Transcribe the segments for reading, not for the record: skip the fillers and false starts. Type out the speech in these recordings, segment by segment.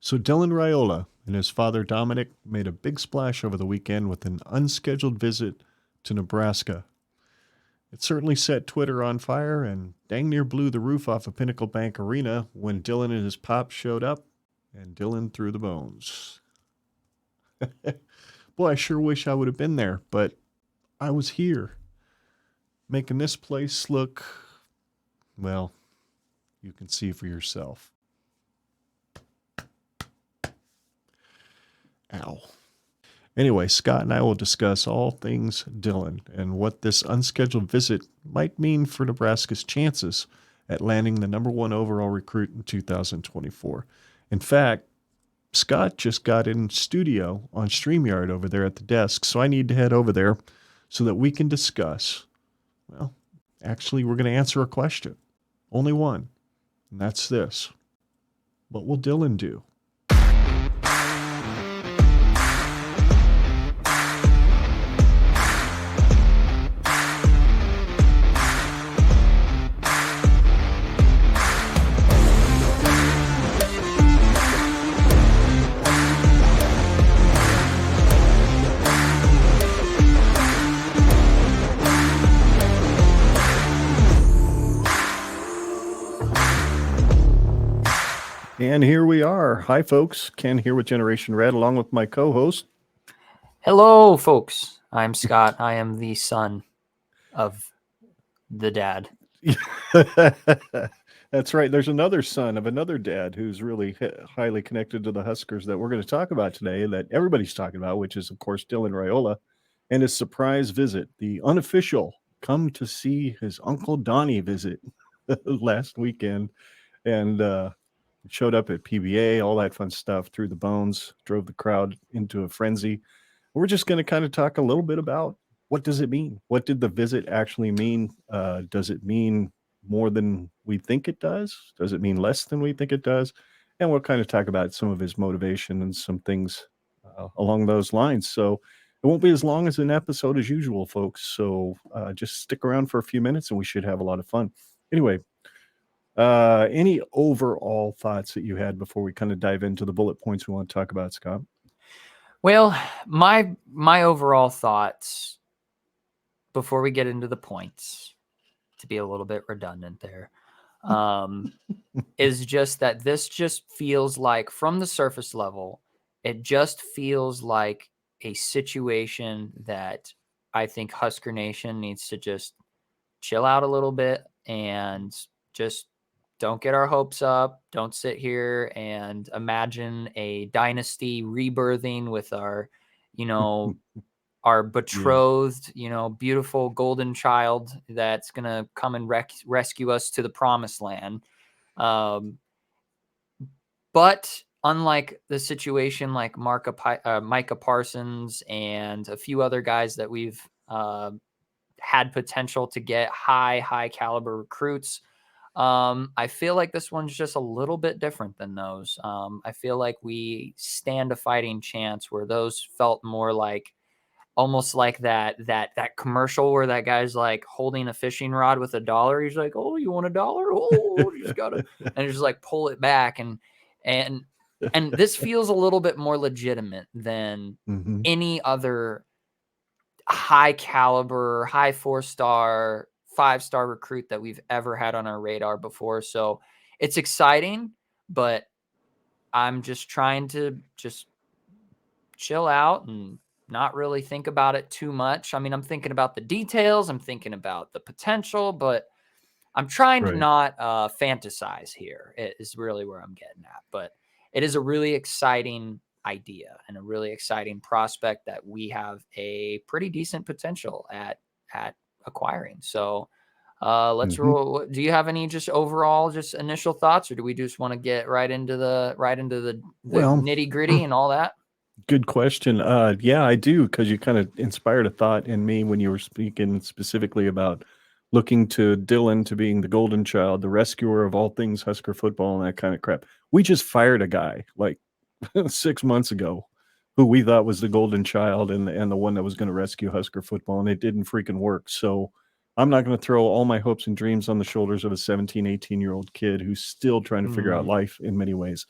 So Dylan Raiola and his father Dominic made a big splash over the weekend with an unscheduled visit to Nebraska. It certainly set Twitter on fire and dang near blew the roof off of Pinnacle Bank Arena when Dylan and his pop showed up, and Dylan threw the bones. Boy, I sure wish I would have been there, but I was here, making this place look, well, you can see for yourself. Ow. Anyway, Scott and I will discuss all things Dylan and what this unscheduled visit might mean for Nebraska's chances at landing the number one overall recruit in 2024. In fact, Scott just got in studio on StreamYard over there at the desk, so I need to head over there so that we can discuss. Well, actually, we're going to answer a question. Only one, and that's this. What will Dylan do? And here we are. Hi, folks. Ken here with GenRed, along with my co-host. Hello, folks. I'm Scott. I am the son of the dad. That's right. There's another son of another dad who's really highly connected to the Huskers that we're going to talk about today, that everybody's talking about, which is, of course, Dylan Raiola and his surprise visit, the unofficial come to see his Uncle Donnie visit last weekend. And showed up at PBA, all that fun stuff, threw the bones, drove the crowd into a frenzy. We're just going to kind of talk a little bit about what does it mean? What did the visit actually mean? Does it mean more than we think it does? Does it mean less than we think it does? And we'll kind of talk about some of his motivation and some things along those lines. So it won't be as long as an episode as usual, folks. So just stick around for a few minutes and we should have a lot of fun. Anyway, any overall thoughts that you had before we kind of dive into the bullet points we want to talk about, Scott? Well, my overall thoughts before we get into the points, to be a little bit redundant there, is just that this just feels like, from the surface level, it just feels like a situation that I think Husker Nation needs to just chill out a little bit and just don't get our hopes up. Don't sit here and imagine a dynasty rebirthing with our, our betrothed, beautiful golden child that's going to come and rescue us to the promised land. But unlike the situation like Micah Parsons and a few other guys that we've had potential to get high caliber recruits, I feel like this one's just a little bit different than those. I feel like we stand a fighting chance, where those felt more like almost like that commercial where that guy's like holding a fishing rod with $1. He's like, "Oh, you want $1? Oh, you just gotta," and just like pull it back. And this feels a little bit more legitimate than any other high caliber, high 4-star, 5-star recruit that we've ever had on our radar before. So it's exciting, but I'm just trying to just chill out and not really think about it too much. I mean, I'm thinking about the details, I'm thinking about the potential, but I'm trying to not fantasize here, is really where I'm getting at. But it is a really exciting idea and a really exciting prospect that we have a pretty decent potential at acquiring. So let's roll. Do you have any just overall just initial thoughts, or do we just want to get right into the nitty gritty and all that? Good question. Yeah, I do, because you kind of inspired a thought in me when you were speaking specifically about looking to Dylan to being the golden child, the rescuer of all things Husker football and that kind of crap. We just fired a guy like 6 months ago who we thought was the golden child and the one that was going to rescue Husker football, and it didn't freaking work. So I'm not going to throw all my hopes and dreams on the shoulders of a 17, 18-year-old kid who's still trying to figure out life in many ways.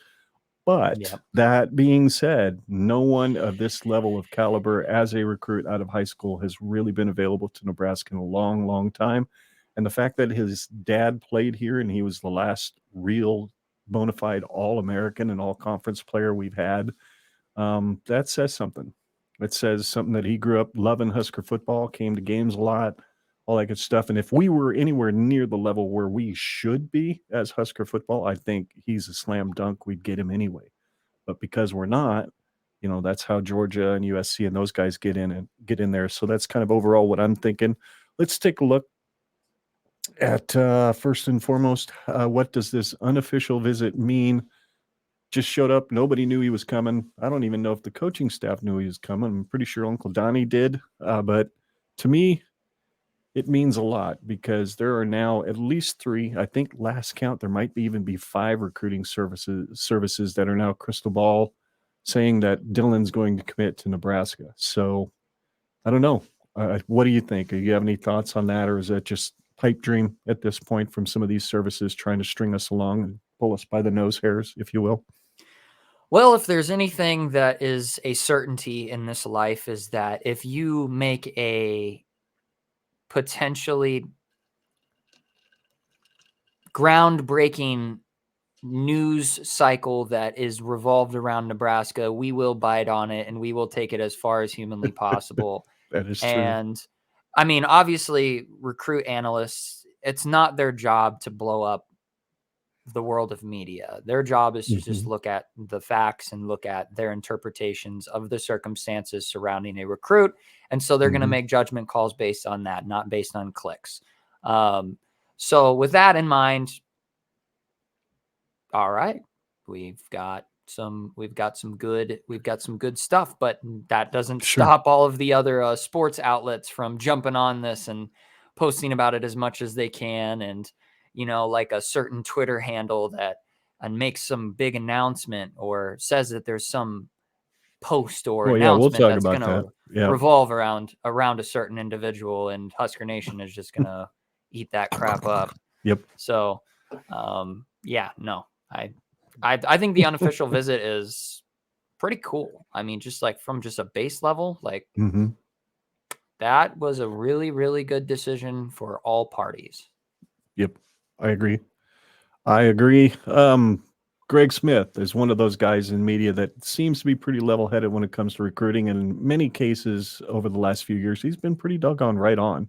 But Yep. that being said, no one of this level of caliber as a recruit out of high school has really been available to Nebraska in a long, long time. And the fact that his dad played here and he was the last real bona fide All-American and All-Conference player we've had, that says something. It says something that he grew up loving Husker football, came to games a lot, all that good stuff. And if we were anywhere near the level where we should be as Husker football, I think he's a slam dunk. We'd get him anyway. But because we're not, that's how Georgia and USC and those guys get in there. So that's kind of overall what I'm thinking. Let's take a look at first and foremost, what does this unofficial visit mean? Just showed up. Nobody knew he was coming. I don't even know if the coaching staff knew he was coming. I'm pretty sure Uncle Donnie did. But to me, it means a lot because there are now at least 3. I think last count there might even be 5 recruiting services that are now crystal ball saying that Dylan's going to commit to Nebraska. So I don't know. What do you think? Do you have any thoughts on that, or is that just pipe dream at this point from some of these services trying to string us along and pull us by the nose hairs, if you will? Well, if there's anything that is a certainty in this life, is that if you make a potentially groundbreaking news cycle that is revolved around Nebraska, we will bite on it and we will take it as far as humanly possible. That is true. And I mean, obviously, recruit analysts, it's not their job to blow up the world of media. Their job is to just look at the facts and look at their interpretations of the circumstances surrounding a recruit. And so they're going to make judgment calls based on that, not based on clicks. So with that in mind, all right, we've got some good stuff, but that doesn't stop all of the other sports outlets from jumping on this and posting about it as much as they can. And, like a certain Twitter handle that makes some big announcement or says that there's some post or announcement that's going to revolve around a certain individual, and Husker Nation is just going to eat that crap up. Yep. So, I think the unofficial visit is pretty cool. I mean, just like from just a base level, like that was a really, really good decision for all parties. Yep. I agree. Greg Smith is one of those guys in media that seems to be pretty level-headed when it comes to recruiting. And in many cases over the last few years, he's been pretty doggone right on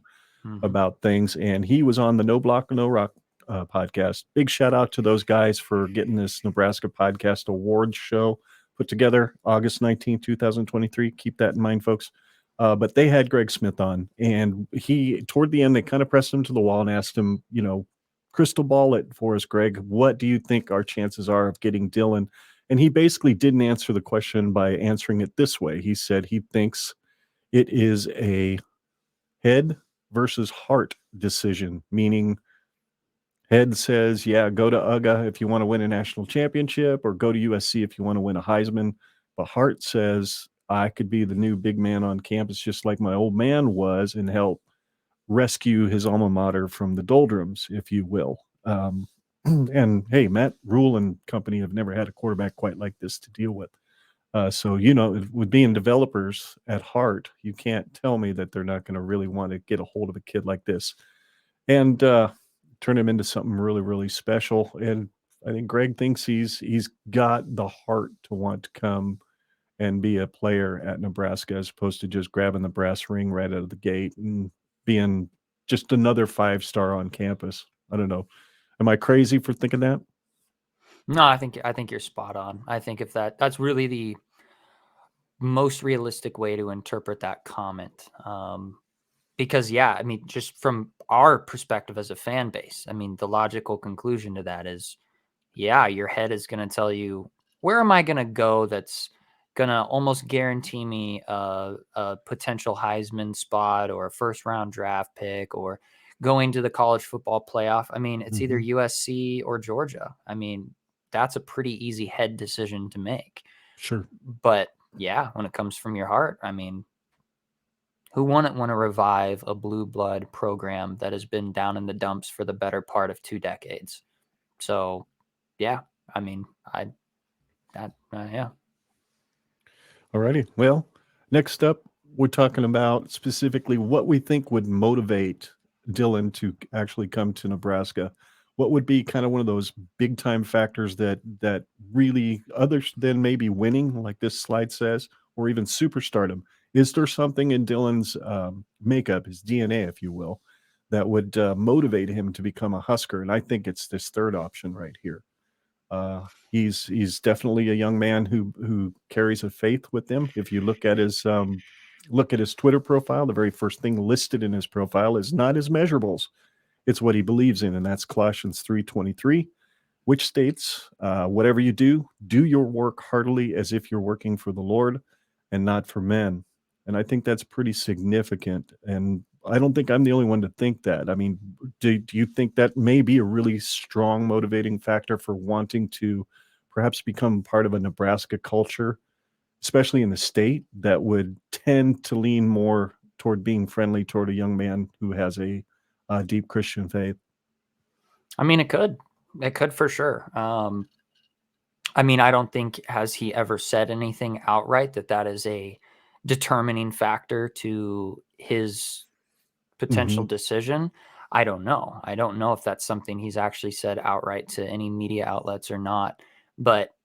about things. And he was on the No Block, No Rock podcast. Big shout out to those guys for getting this Nebraska Podcast Awards show put together August 19, 2023. Keep that in mind, folks. But they had Greg Smith on, and he, toward the end, they kind of pressed him to the wall and asked him, crystal ball it for us, Greg. What do you think our chances are of getting Dylan? And he basically didn't answer the question by answering it this way. He said he thinks it is a head versus heart decision, meaning head says, yeah, go to UGA if you want to win a national championship, or go to USC if you want to win a Heisman. But heart says, I could be the new big man on campus, just like my old man was, and help rescue his alma mater from the doldrums, if you will. And hey, Matt Rule and company have never had a quarterback quite like this to deal with. So, with being developers at heart, you can't tell me that they're not going to really want to get a hold of a kid like this and turn him into something really, really special. And I think Greg thinks he's got the heart to want to come and be a player at Nebraska, as opposed to just grabbing the brass ring right out of the gate and being just another 5-star on campus. I don't know. Am I crazy for thinking that? No, I think you're spot on. I think if that's really the most realistic way to interpret that comment. Because I mean, just from our perspective as a fan base, I mean, the logical conclusion to that is, your head is going to tell you, where am I going to go that's going to almost guarantee me a potential Heisman spot or a first-round draft pick or going to the college football playoff. I mean, it's either USC or Georgia. I mean, that's a pretty easy head decision to make. Sure. But when it comes from your heart, I mean, who wouldn't want to revive a blue blood program that has been down in the dumps for the better part of 2 decades? So, I mean, Yeah. Alrighty. Well, next up, we're talking about specifically what we think would motivate Dylan to actually come to Nebraska. What would be kind of one of those big time factors that really, other than maybe winning, like this slide says, or even superstardom? Is there something in Dylan's makeup, his DNA, if you will, that would motivate him to become a Husker? And I think it's this third option right here. He's definitely a young man who carries a faith with him. If you look at his Twitter profile, the very first thing listed in his profile is not his measurables; it's what he believes in, and that's Colossians 3:23, which states, "Whatever you do, do your work heartily as if you're working for the Lord and not for men." And I think that's pretty significant. And I don't think I'm the only one to think that. I mean, do you think that may be a really strong motivating factor for wanting to perhaps become part of a Nebraska culture, especially in the state, that would tend to lean more toward being friendly toward a young man who has a deep Christian faith? I mean, it could for sure. I mean, I don't think, has he ever said anything outright that is a determining factor to his potential Mm-hmm. decision. I don't know. I don't know if that's something he's actually said outright to any media outlets or not, but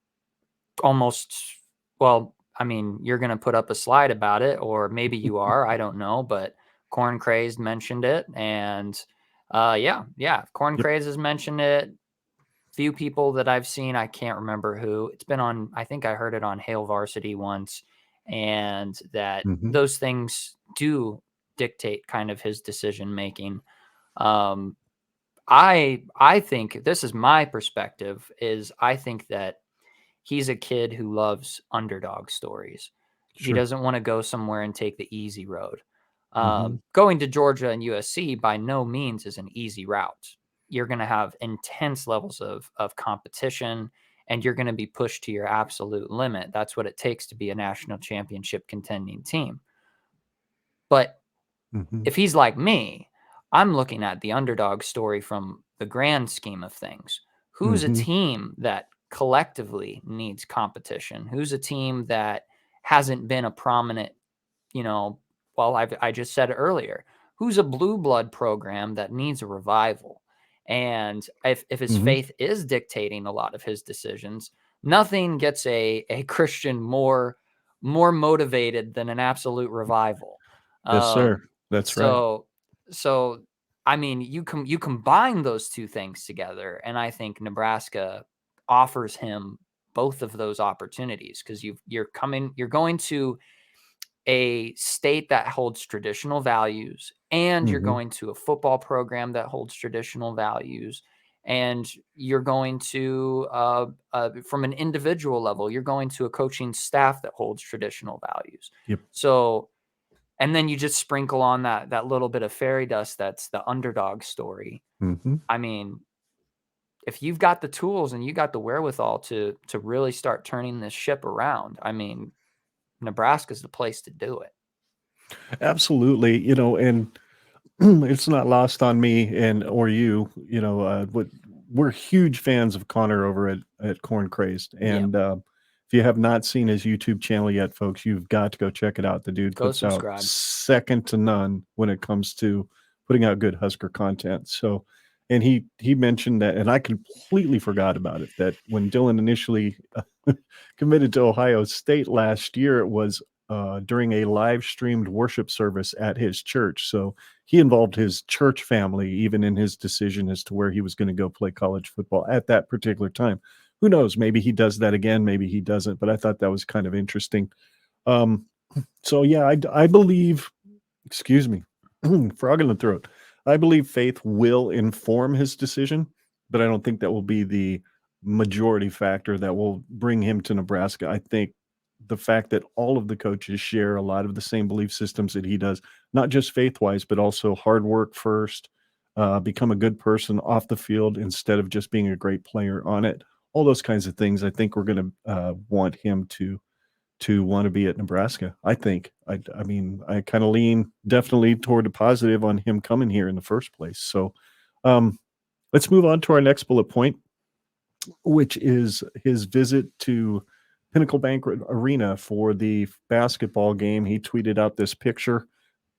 almost, well, I mean, you're going to put up a slide about it, or maybe you are, I don't know, but Corn Crazed mentioned it. And yeah, Corn Yep. Crazed has mentioned it. Few people that I've seen, I can't remember who. It's been on, I think I heard it on Hail Varsity once, and that Mm-hmm. those things do dictate kind of his decision making. Um, I think, this is my perspective, is I think that he's a kid who loves underdog stories. He Sure. doesn't want to go somewhere and take the easy road. Mm-hmm. Going to Georgia and USC by no means is an easy route. You're going to have intense levels of competition, and you're going to be pushed to your absolute limit. That's what it takes to be a national championship contending team. But Mm-hmm. if he's like me, I'm looking at the underdog story from the grand scheme of things. Who's a Mm-hmm. team that collectively needs competition? Who's a team that hasn't been a prominent, well, I just said earlier, who's a blue blood program that needs a revival? And if his Mm-hmm. faith is dictating a lot of his decisions, nothing gets a Christian more motivated than an absolute revival. Yes, sir. Um, That's right. so so I mean, you combine those two things together, and I think Nebraska offers him both of those opportunities, because you're going to a state that holds traditional values, and you're Mm-hmm. going to a football program that holds traditional values, and you're going to from an individual level, you're going to a coaching staff that holds traditional values. Yep. So, and then you just sprinkle on that little bit of fairy dust that's the underdog story. Mm-hmm. I mean, if you've got the tools and you got the wherewithal to really start turning this ship around, I mean, Nebraska's the place to do it. Absolutely. And it's not lost on me and or you. We're huge fans of Connor over at Corn Crazed, Yeah. and if you have not seen his YouTube channel yet, folks, you've got to go check it out. The dude Go puts out subscribe. second to none when it comes to putting out good Husker content. So, and he mentioned that, and I completely forgot about it, that when Dylan initially committed to Ohio State last year, it was during a live streamed worship service at his church. So he involved his church family even in his decision as to where he was going to go play college football at that particular time. Who knows? Maybe he does that again. Maybe he doesn't. But I thought that was kind of interesting. Um, so yeah, I believe. Excuse me, frog in the throat. I believe faith will inform his decision, but I don't think that will be the majority factor that will bring him to Nebraska. I think the fact that all of the coaches share a lot of the same belief systems that he does, not just faith-wise, but also hard work first, become a good person off the field instead of just being a great player on it. All those kinds of things. I think we're going to want him to want to be at Nebraska. I think. I mean, I kind of lean definitely toward the positive on him coming here in the first place. So, let's move on to our next bullet point, which is his visit to Pinnacle Bank Arena for the basketball game. He tweeted out this picture,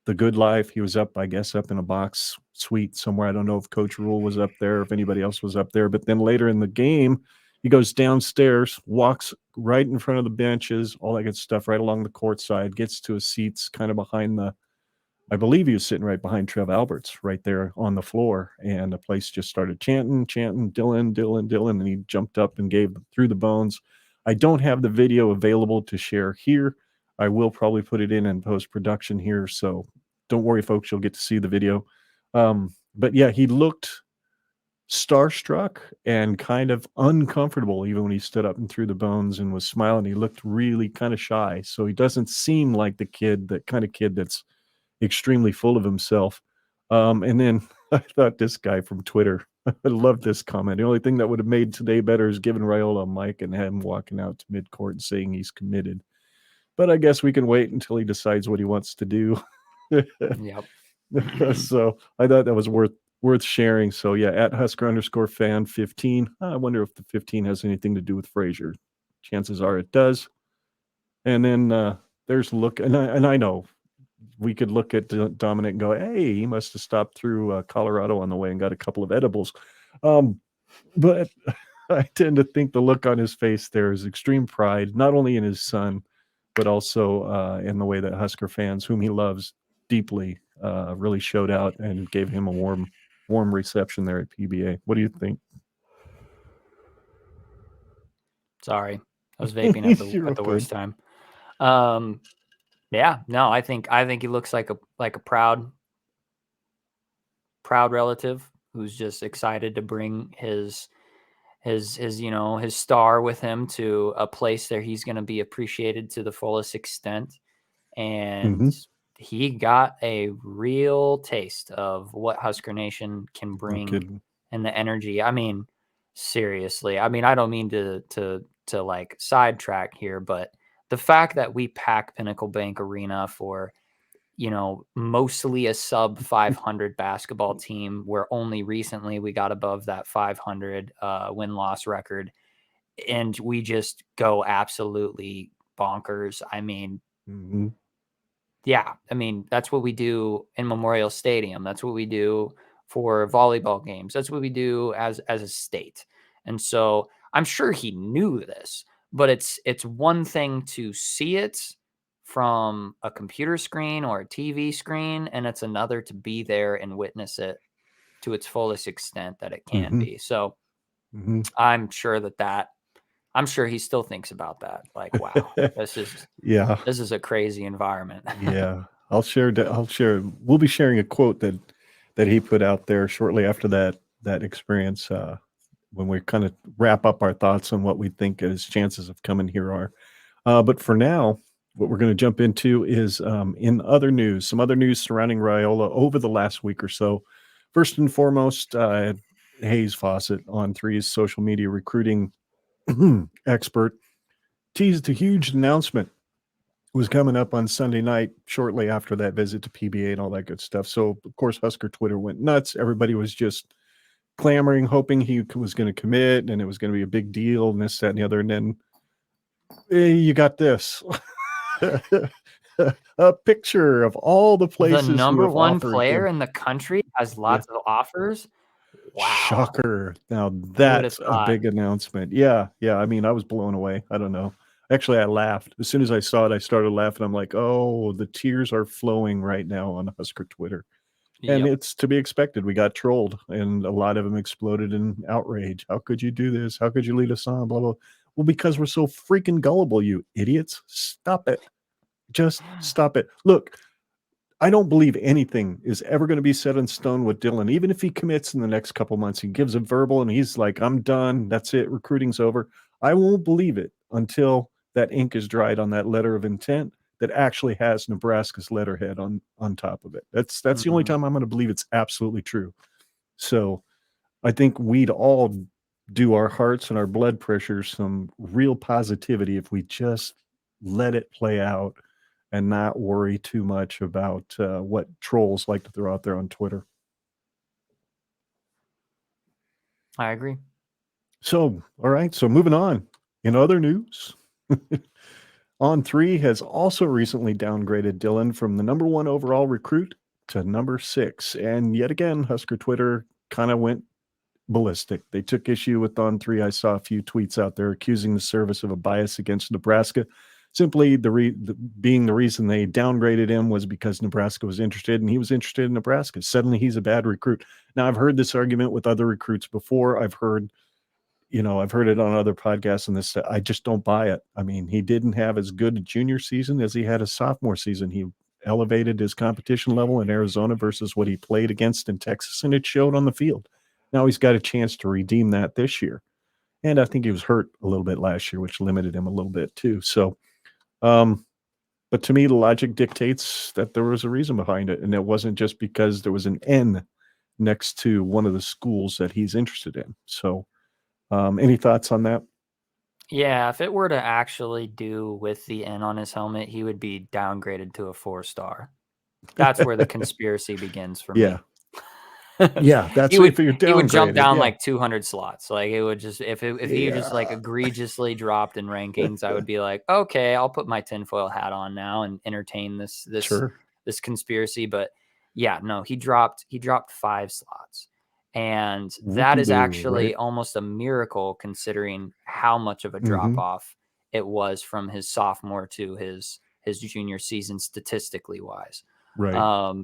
the good life. He was up, I guess, up in a box suite somewhere. I don't know if Coach Rule was up there, if anybody else was up there. But then later in the game, he goes downstairs, walks right in front of the benches, all that good stuff, right along the court side, gets to his seats kind of behind the, I believe he was sitting right behind Trev Alberts right there on the floor. And the place just started chanting, Dylan, Dylan, Dylan. And he jumped up and gave Through the Bones. I don't have the video available to share here. I will probably put it in post-production here. So don't worry, folks, you'll get to see the video. But yeah, he looked starstruck and kind of uncomfortable even when he stood up and Threw the Bones and was smiling. He looked really kind of shy. So he doesn't seem like the kind of kid that's extremely full of himself. And then I thought this guy from Twitter, I love this comment. The only thing that would have made today better is giving Raiola a mic and him walking out to midcourt and saying he's committed. But I guess we can wait until he decides what he wants to do. Yep. So I thought that was worth sharing. So yeah, at Husker_fan15. I wonder if the 15 has anything to do with Frazier. Chances are it does. And then there's look, and I know we could look at Dominic and go, hey, he must have stopped through Colorado on the way and got a couple of edibles. But I tend to think the look on his face there is extreme pride, not only in his son, but also in the way that Husker fans, whom he loves deeply, really showed out and gave him a warm reception there at PBA. What do you think? Sorry, I was vaping at the worst time. Yeah, no, I think he looks like a proud relative who's just excited to bring his star with him to a place there he's going to be appreciated to the fullest extent. And he got a real taste of what Husker Nation can bring and the energy. I mean, seriously, I mean, I don't mean to like sidetrack here, but the fact that we pack Pinnacle Bank Arena for, mostly a sub 500 basketball team, where only recently we got above that 500 win-loss record, and we just go absolutely bonkers. I mean, yeah, I mean, that's what we do in Memorial Stadium. That's what we do for volleyball games. That's what we do as a state. And so I'm sure he knew this, but it's one thing to see it from a computer screen or a TV screen, and it's another to be there and witness it to its fullest extent that it can be. So I'm sure I'm sure he still thinks about that. Like, wow, this is a crazy environment. Yeah, I'll share. We'll be sharing a quote that he put out there shortly after that experience, when we kind of wrap up our thoughts on what we think his chances of coming here are. But for now, what we're going to jump into is in other news, some other news surrounding Raiola over the last week or so. First and foremost, Hayes Fawcett on 3's social media recruiting expert teased a huge announcement was coming up on Sunday night shortly after that visit to PBA and all that good stuff. So, of course, Husker Twitter went nuts. Everybody was just clamoring, hoping he was going to commit and it was going to be a big deal and this, that, and the other. And then you got this. A picture of all the places. The number one player in the country has lots of offers. Wow. Shocker. Now that's a big announcement. Yeah. I mean, I was blown away. I don't know. Actually, I laughed. As soon as I saw it, I started laughing. I'm like, oh, the tears are flowing right now on Husker Twitter. And it's to be expected. We got trolled, and a lot of them exploded in outrage. How could you do this? How could you lead us on? Blah, blah. Well, because we're so freaking gullible, you idiots. Stop it. Just stop it. Look, I don't believe anything is ever going to be set in stone with Dylan. Even if he commits in the next couple months, he gives a verbal and he's like, I'm done. That's it. Recruiting's over. I won't believe it until that ink is dried on that letter of intent that actually has Nebraska's letterhead on top of it. That's the only time I'm going to believe it's absolutely true. So I think we'd all do our hearts and our blood pressure some real positivity if we just let it play out and not worry too much about what trolls like to throw out there on Twitter. I agree. So, all right. So moving on. In other news, On3 has also recently downgraded Dylan from the number 1 overall recruit to number 6. And yet again, Husker Twitter kind of went ballistic. They took issue with On3. I saw a few tweets out there accusing the service of a bias against Nebraska. Simply being the reason they downgraded him was because Nebraska was interested, and he was interested in Nebraska. Suddenly he's a bad recruit. Now, I've heard this argument with other recruits before. I've heard it on other podcasts, and this, I just don't buy it. I mean, he didn't have as good a junior season as he had a sophomore season. He elevated his competition level in Arizona versus what he played against in Texas, and it showed on the field. Now he's got a chance to redeem that this year. And I think he was hurt a little bit last year, which limited him a little bit too. So, but to me, the logic dictates that there was a reason behind it. And it wasn't just because there was an N next to one of the schools that he's interested in. So, any thoughts on that? Yeah, if it were to actually do with the N on his helmet, he would be downgraded to a 4-star. That's where the conspiracy begins for me. Yeah, that's he would jump down yeah. like 200 slots. Like it would just if he just like egregiously dropped in rankings, I would be like, okay, I'll put my tinfoil hat on now and entertain this conspiracy. But yeah, no, he dropped 5 slots. And that is actually almost a miracle considering how much of a drop off it was from his sophomore to his junior season statistically wise. Right.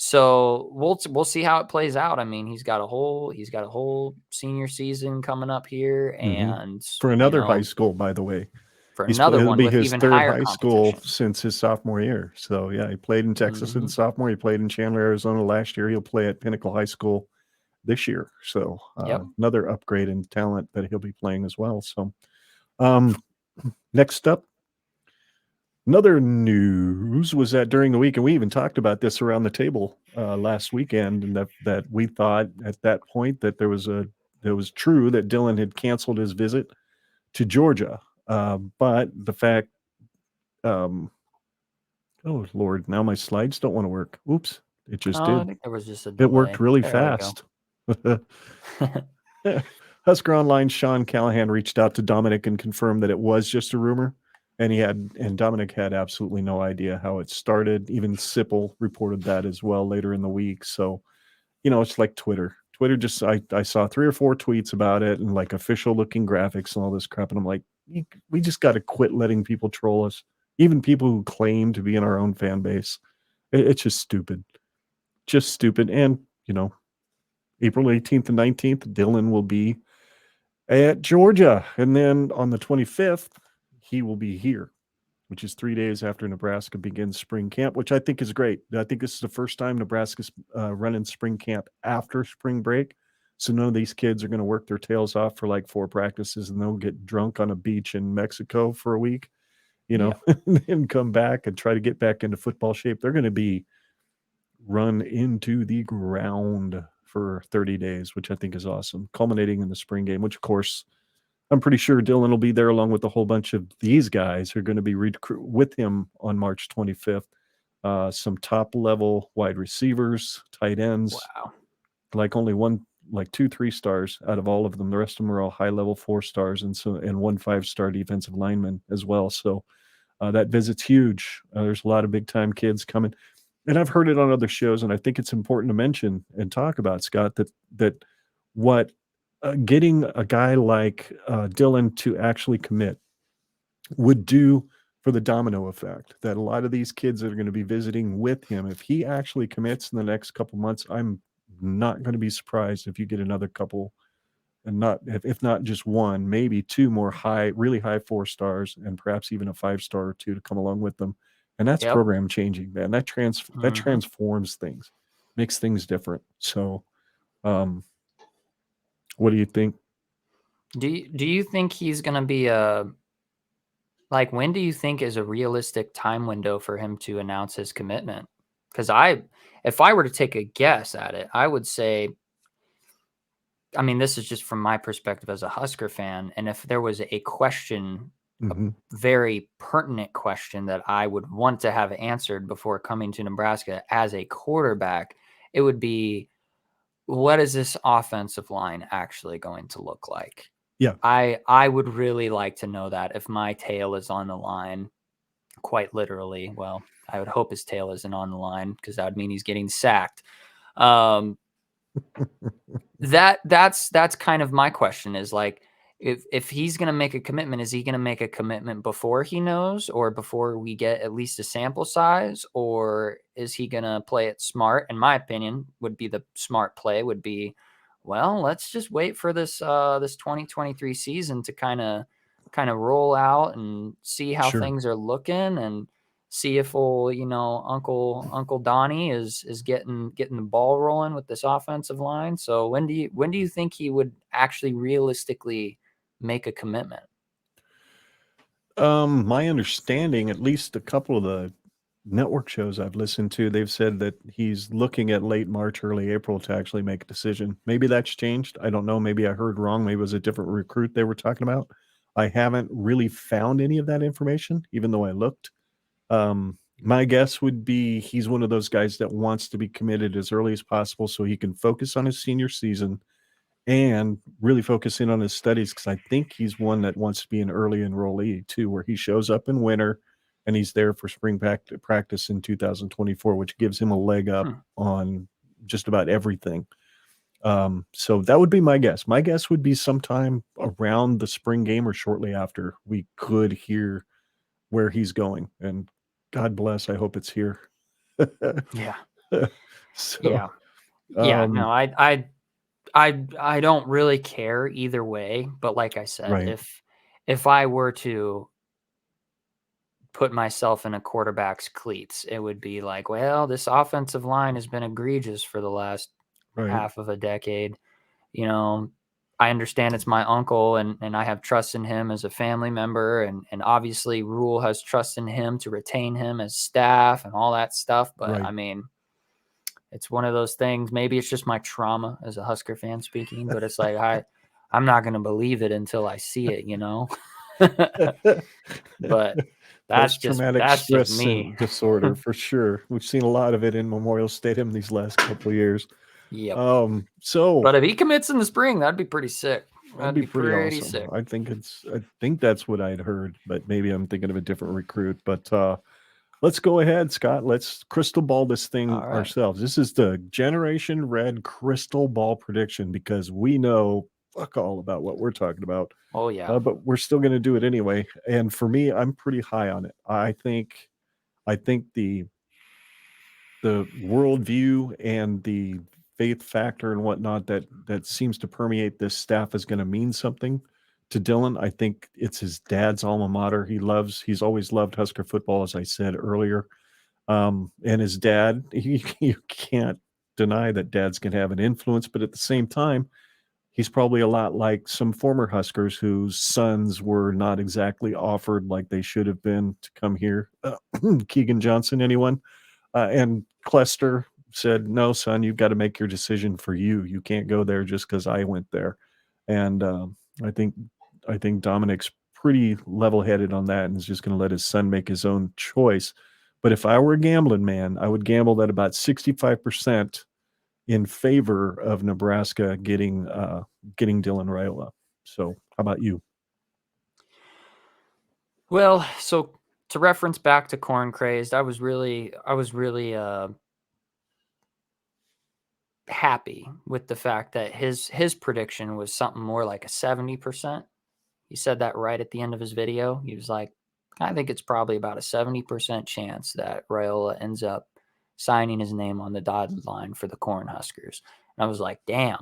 So we'll see how it plays out. I mean, he's got a whole senior season coming up here, and for another high school, by the way. For another one with even higher high school since his sophomore year. So yeah, he played in Texas in sophomore. He played in Chandler, Arizona last year. He'll play at Pinnacle High School this year. So another upgrade in talent that he'll be playing as well. So next up, another news was that during the week, and we even talked about this around the table last weekend, and that we thought at that point that it was true that Dylan had canceled his visit to Georgia. But the fact, oh Lord, now my slides don't want to work. Oops, it just did. I think there was just a delay. It worked really fast. Husker Online Sean Callahan reached out to Dominic and confirmed that it was just a rumor, and Dominic had absolutely no idea how it started. Even Sipple reported that as well later in the week. So, it's like Twitter. Twitter just I saw 3 or 4 tweets about it and like official looking graphics and all this crap, and I'm like, we just got to quit letting people troll us, even people who claim to be in our own fan base. It's just stupid. And April 18th and 19th, Dylan will be at Georgia. And then on the 25th, he will be here, which is 3 days after Nebraska begins spring camp, which I think is great. I think this is the first time Nebraska's running spring camp after spring break. So none of these kids are going to work their tails off for like 4 practices and they'll get drunk on a beach in Mexico for a week, and come back and try to get back into football shape. They're going to be run into the ground for 30 days, which I think is awesome, culminating in the spring game, which of course I'm pretty sure Dylan will be there along with a whole bunch of these guys who are going to be with him on March 25th. Some top level wide receivers, tight ends, like only 2 3-stars out of all of them. The rest of them are all high level 4-stars and 1 5-star defensive lineman as well. So that visit's huge. There's a lot of big time kids coming. And I've heard it on other shows, and I think it's important to mention and talk about, Scott, that what getting a guy like Dylan to actually commit would do for the domino effect, that a lot of these kids that are going to be visiting with him, if he actually commits in the next couple months, I'm not going to be surprised if you get another couple, and if not just 1, maybe 2 more really high 4-stars, and perhaps even a 5-star or 2 to come along with them. And that's program changing, man. That transforms things, makes things different. So, what do you think? Do you think he's going to be when do you think is a realistic time window for him to announce his commitment? Because if I were to take a guess at it, I would say, I mean, this is just from my perspective as a Husker fan, and if there was a question, a very pertinent question that I would want to have answered before coming to Nebraska as a quarterback, it would be, what is this offensive line actually going to look like? Yeah. I would really like to know that if my tail is on the line, quite literally. Well, I would hope his tail isn't on the line because that would mean he's getting sacked. That's kind of my question is like, if he's going to make a commitment, is he going to make a commitment before he knows or before we get at least a sample size, or is he going to play it smart? In my opinion, would be the smart play would be, well, let's just wait for this 2023 season to kind of roll out and see how Sure. things are looking and see if Uncle Donnie is getting the ball rolling with this offensive line. So when do you think he would actually realistically make a commitment? My understanding, at least a couple of the network shows I've listened to, they've said that he's looking at late March, early April to actually make a decision. Maybe that's changed. I don't know. Maybe I heard wrong. Maybe it was a different recruit they were talking about. I haven't really found any of that information, even though I looked. My guess would be he's one of those guys that wants to be committed as early as possible so he can focus on his senior season and really focus in on his studies, because I think he's one that wants to be an early enrollee too, where he shows up in winter and he's there for spring practice in 2024, which gives him a leg up on just about everything. So that would be my guess. My guess would be sometime around the spring game or shortly after we could hear where he's going. And God bless, I hope it's here. Yeah. So, Yeah. No, I don't really care either way, but like I said, right. if I were to put myself in a quarterback's cleats, it would be like, well, this offensive line has been egregious for the last Right. half of a decade. I understand it's my uncle and I have trust in him as a family member. And obviously Rule has trust in him to retain him as staff and all that stuff. But Right. I mean, it's one of those things. Maybe it's just my trauma as a Husker fan speaking, but it's like, I'm not going to believe it until I see it, but Post-traumatic that's just stress me. disorder for sure. We've seen a lot of it in Memorial Stadium these last couple of years. Yep. So But if he commits in the spring, that'd be pretty sick. that'd be pretty awesome. I think that's what I'd heard, but maybe I'm thinking of a different recruit. But let's go ahead, Scott. Let's crystal ball this thing All right. ourselves. This is the Generation Red crystal ball prediction, because we know fuck all about what we're talking about. Oh yeah. But we're still going to do it anyway. And for me, I'm pretty high on it. I think the worldview and the faith factor and whatnot that seems to permeate this staff is going to mean something to Dylan. I think it's his dad's alma mater. He's always loved Husker football, as I said earlier. And his dad, you can't deny that dads can have an influence, but at the same time, he's probably a lot like some former Huskers whose sons were not exactly offered like they should have been to come here. Keegan Johnson, anyone? And Clester said, "No, son, you've got to make your decision for you. You can't go there just because I went there." And I think Dominic's pretty level-headed on that and is just going to let his son make his own choice. But if I were a gambling man, I would gamble that about 65% in favor of Nebraska getting Dylan Raiola. So, how about you? Well, so to reference back to Corn Crazed, I was really happy with the fact that his prediction was something more like a 70%. He said that right at the end of his video. He was like, I think it's probably about a 70% chance that Raiola ends up signing his name on the dotted line for the Cornhuskers. And I was like, damn,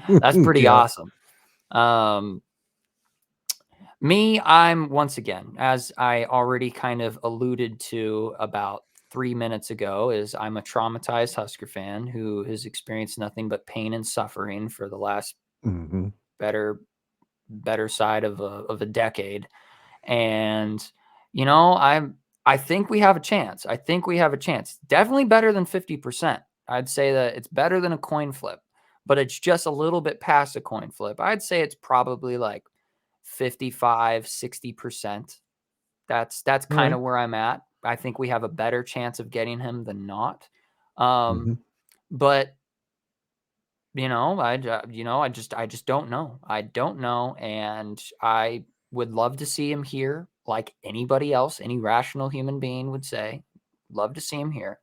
that's pretty awesome. Me, I'm once again, as I already kind of alluded to about 3 minutes ago, is I'm a traumatized Husker fan who has experienced nothing but pain and suffering for the last better side of a decade. And I think we have a chance. I think we have a chance. Definitely better than 50%. I'd say that it's better than a coin flip, but it's just a little bit past a coin flip. I'd say it's probably like 55, 60%. That's kind of where I'm at. I think we have a better chance of getting him than not. But I just don't know. I don't know, and I would love to see him here, like anybody else, any rational human being would say. Love to see him here,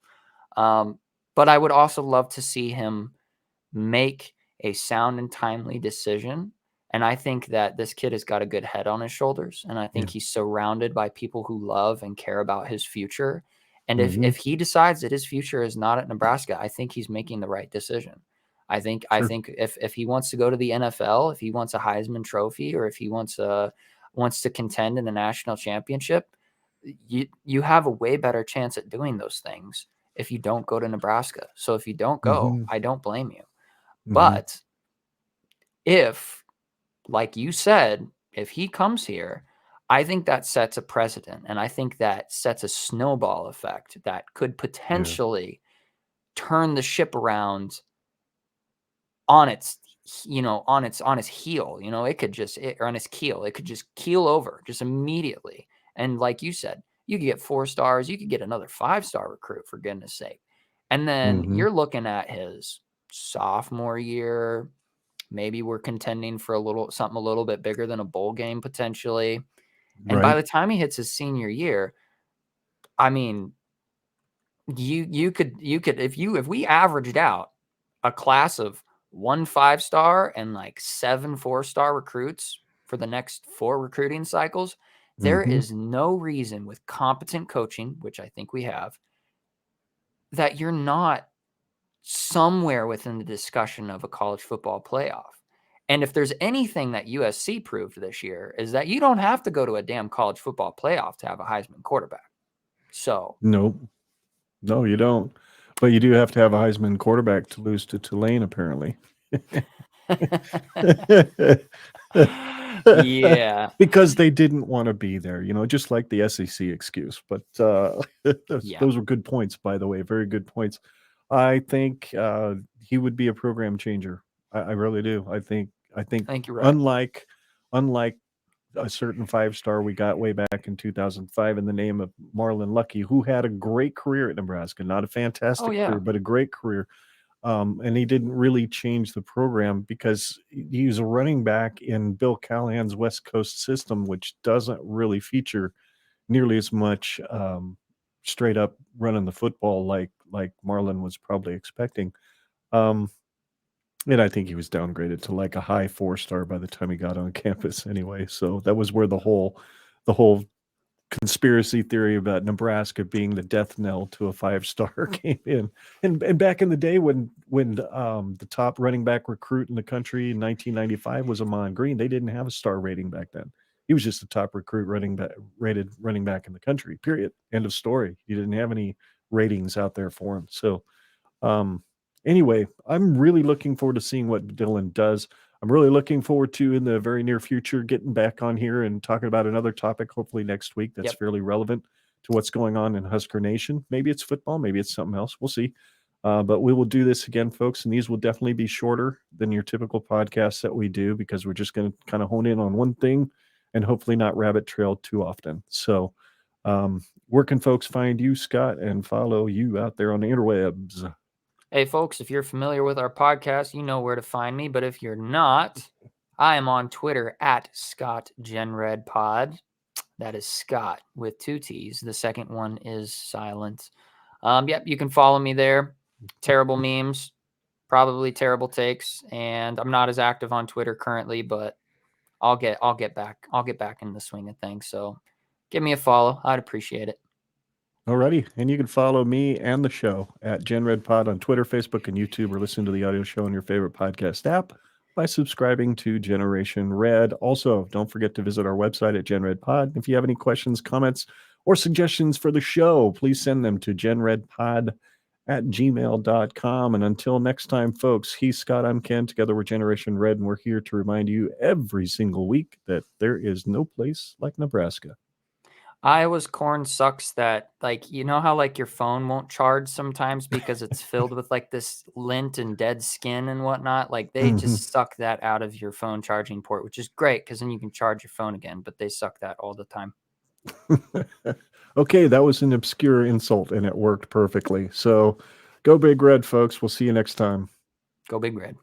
but I would also love to see him make a sound and timely decision. And I think that this kid has got a good head on his shoulders, and I Yeah. think he's surrounded by people who love and care about his future. And Mm-hmm. if he decides that his future is not at Nebraska, I think he's making the right decision. I Sure. think if he wants to go to the NFL, if he wants a Heisman Trophy, or if he wants to contend in a national championship, you have a way better chance at doing those things if you don't go to Nebraska. So if you don't go, Mm-hmm. I don't blame you. Mm-hmm. But if, like you said, if he comes here, I think that sets a precedent, and I think that sets a snowball effect that could Yeah. potentially turn the ship around on its on its heel. It could just or on its keel. It could just keel over just immediately. And like you said, you could get 4 stars, you could get another 5-star recruit, for goodness sake. And then Mm-hmm. you're looking at his sophomore year. Maybe we're contending for something a little bit bigger than a bowl game potentially. And by Right. the time he hits his senior year, I mean, you could if we averaged out a class of 1 5-star and like 7 4-star recruits for the next 4 recruiting cycles, there Mm-hmm. is no reason with competent coaching, which I think we have, that you're not somewhere within the discussion of a college football playoff. And if there's anything that USC proved this year, is that you don't have to go to a damn college football playoff to have a Heisman quarterback. So Nope. No, you don't. But you do have to have a Heisman quarterback to lose to Tulane, apparently. yeah. Because they didn't want to be there, just like the SEC excuse. But Yeah. those were good points, by the way. Very good points. I think he would be a program changer. I really do. I think I think you're right. unlike a certain 5-star we got way back in 2005 in the name of Marlon Lucky, who had a great career at Nebraska, not a Oh fantastic yeah. career, but a great career. And he didn't really change the program because he was a running back in Bill Callahan's West Coast system, which doesn't really feature nearly as much straight up running the football like Marlon was probably expecting. Um, and I think he was downgraded to like a high 4-star by the time he got on campus anyway. So that was where the whole conspiracy theory about Nebraska being the death knell to a 5-star came in. And back in the day when the top running back recruit in the country in 1995 was Amon Green, they didn't have a star rating back then. He was just the top recruit rated running back in the country. Period. End of story. You didn't have any ratings out there for him. So um, anyway, I'm really looking forward to seeing what Dylan does. I'm really looking forward to in the very near future getting back on here and talking about another topic, hopefully next week, that's Yep. fairly relevant to what's going on in Husker Nation. Maybe it's football, maybe it's something else. We'll see. But we will do this again, folks, and these will definitely be shorter than your typical podcasts that we do because we're just going to kind of hone in on one thing and hopefully not rabbit trail too often. So, where can folks find you, Scott, and follow you out there on the interwebs? Hey, folks, if you're familiar with our podcast, you know where to find me. But if you're not, I am on Twitter at Scott GenRed Pod. That is Scott with 2 T's. The second one is silent. Yep, you can follow me there. Terrible memes, probably terrible takes, and I'm not as active on Twitter currently, but I'll get back. I'll get back in the swing of things. So give me a follow. I'd appreciate it. Alrighty, and you can follow me and the show at GenRed Pod on Twitter, Facebook, and YouTube, or listen to the audio show on your favorite podcast app by subscribing to Generation Red. Also, don't forget to visit our website at GenRed Pod. If you have any questions, comments, or suggestions for the show, please send them to genredpod@gmail.com. And until next time, folks, he's Scott, I'm Ken. Together we're Generation Red, and we're here to remind you every single week that there is no place like Nebraska. Iowa's corn sucks that, like, you know how like your phone won't charge sometimes because it's filled with like this lint and dead skin and whatnot. Like they just suck that out of your phone charging port, which is great because then you can charge your phone again, but they suck that all the time. Okay, that was an obscure insult and it worked perfectly. So go Big Red, folks. We'll see you next time. Go Big Red.